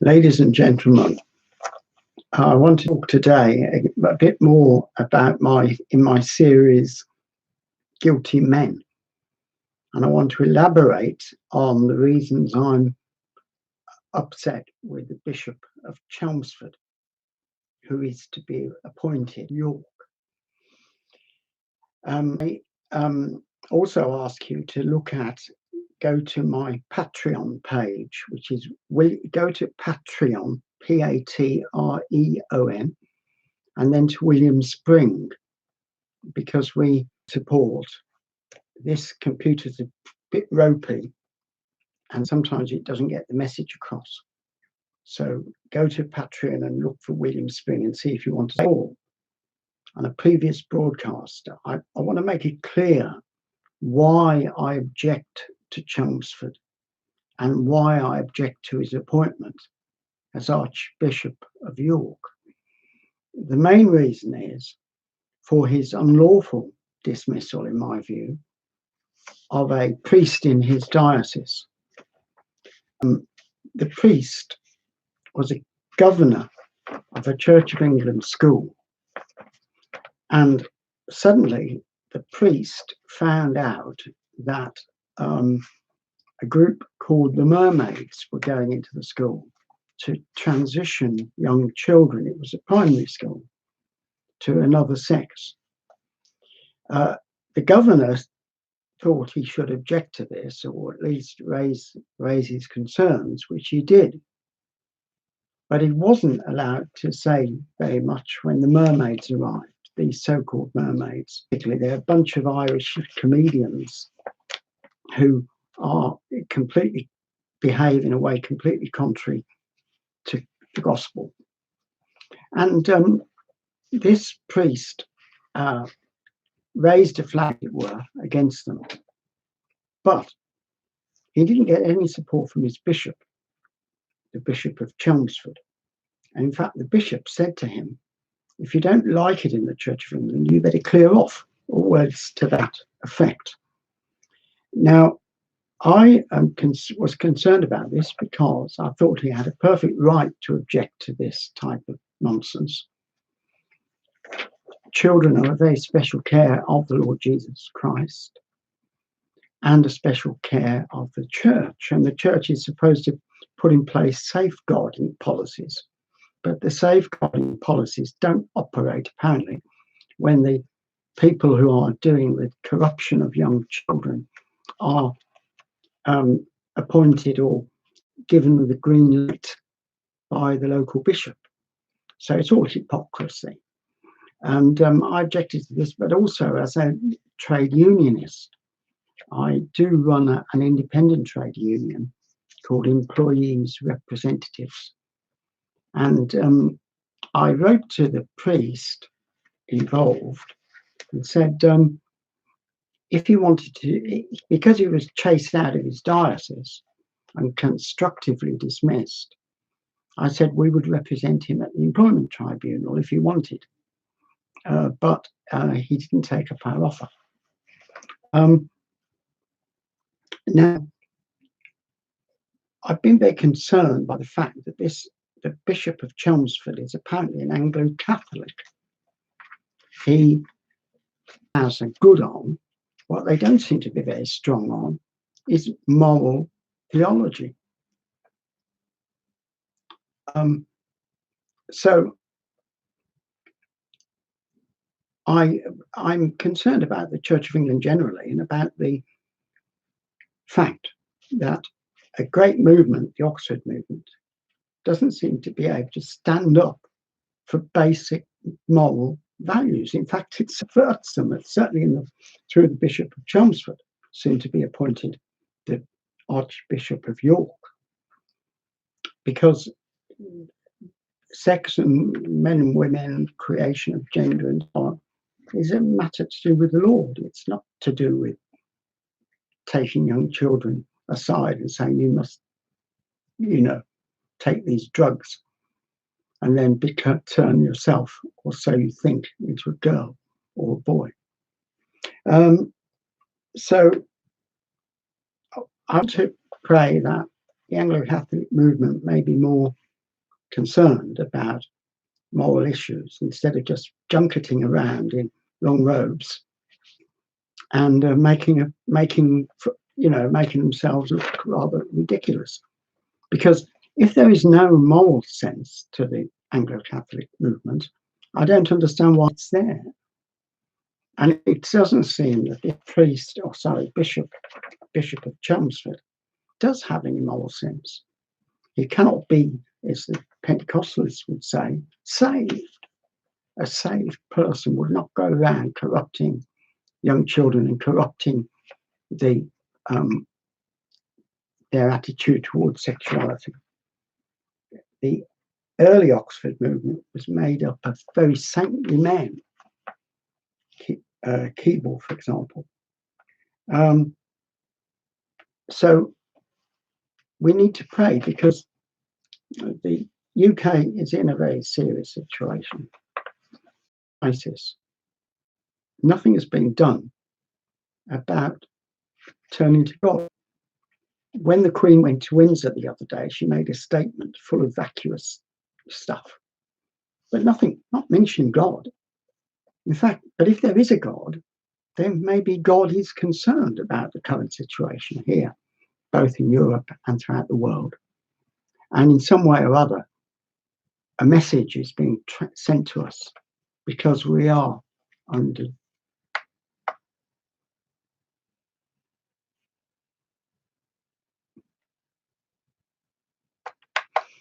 Ladies and gentlemen, I want to talk today a bit more about my series Guilty Men, and I want to elaborate on the reasons I'm upset with the Bishop of Chelmsford, who is to be appointed York. I also ask you to go to my Patreon page, which is go to Patreon, Patreon, and then to William Spring, because we support. This computer's a bit ropey and sometimes it doesn't get the message across. So go to Patreon and look for William Spring and see if you want to support. On a previous broadcast, I want to make it clear why I object to Chelmsford and why I object to his appointment as Archbishop of York. The main reason is for his unlawful dismissal, in my view, of a priest in his diocese. The priest was a governor of a Church of England school, and suddenly the priest found out that a group called the Mermaids were going into the school to transition young children. It was a primary school, to another sex. The governor thought he should object to this, or at least raise his concerns, which he did. But he wasn't allowed to say very much when the mermaids arrived, these so-called mermaids. Particularly, they're a bunch of Irish comedians who behave in a way completely contrary to the gospel. And this priest raised a flag, as it were, against them. But he didn't get any support from his bishop, the Bishop of Chelmsford. And in fact, the bishop said to him, if you don't like it in the Church of England, you better clear off, or words to that effect. Now, I was concerned about this because I thought he had a perfect right to object to this type of nonsense. Children are a very special care of the Lord Jesus Christ and a special care of the church. And the church is supposed to put in place safeguarding policies. But the safeguarding policies don't operate, apparently, when the people who are doing the corruption of young children are appointed or given the green light by the local bishop. So it's all hypocrisy. And I objected to this, but also as a trade unionist, I do run an independent trade union called Employees Representatives. And I wrote to the priest involved and said, if he wanted to, because he was chased out of his diocese and constructively dismissed, I said we would represent him at the employment tribunal if he wanted. But he didn't take up our offer. Now, I've been very concerned by the fact that the Bishop of Chelmsford is apparently an Anglo-Catholic. He has a good on. What they don't seem to be very strong on is moral theology. So I'm concerned about the Church of England generally and about the fact that a great movement, the Oxford movement, doesn't seem to be able to stand up for basic moral values. In fact, it subverts them. It's certainly through the Bishop of Chelmsford, soon to be appointed the Archbishop of York, because sex and men and women, creation of gender and so on, is a matter to do with the Lord. It's not to do with taking young children aside and saying you must, take these drugs and then turn yourself, or so you think, into a girl or a boy. So I want to pray that the Anglo-Catholic movement may be more concerned about moral issues instead of just junketing around in long robes and making themselves look rather ridiculous. Because if there is no moral sense to the Anglo-Catholic movement, I don't understand why it's there. And it doesn't seem that the Bishop of Chelmsford does have any moral sense. He cannot be, as the Pentecostalists would say, saved. A saved person would not go around corrupting young children and corrupting their attitude towards sexuality. The early Oxford movement was made up of very saintly men. Keble, for example. So we need to pray, because the UK is in a very serious situation. ISIS. Nothing has been done about turning to God. When the Queen went to Windsor the other day, she made a statement full of vacuous stuff, but not mentioning God. In fact, but if there is a God, then maybe God is concerned about the current situation here, both in Europe and throughout the world. And in some way or other, a message is being sent to us, because we are under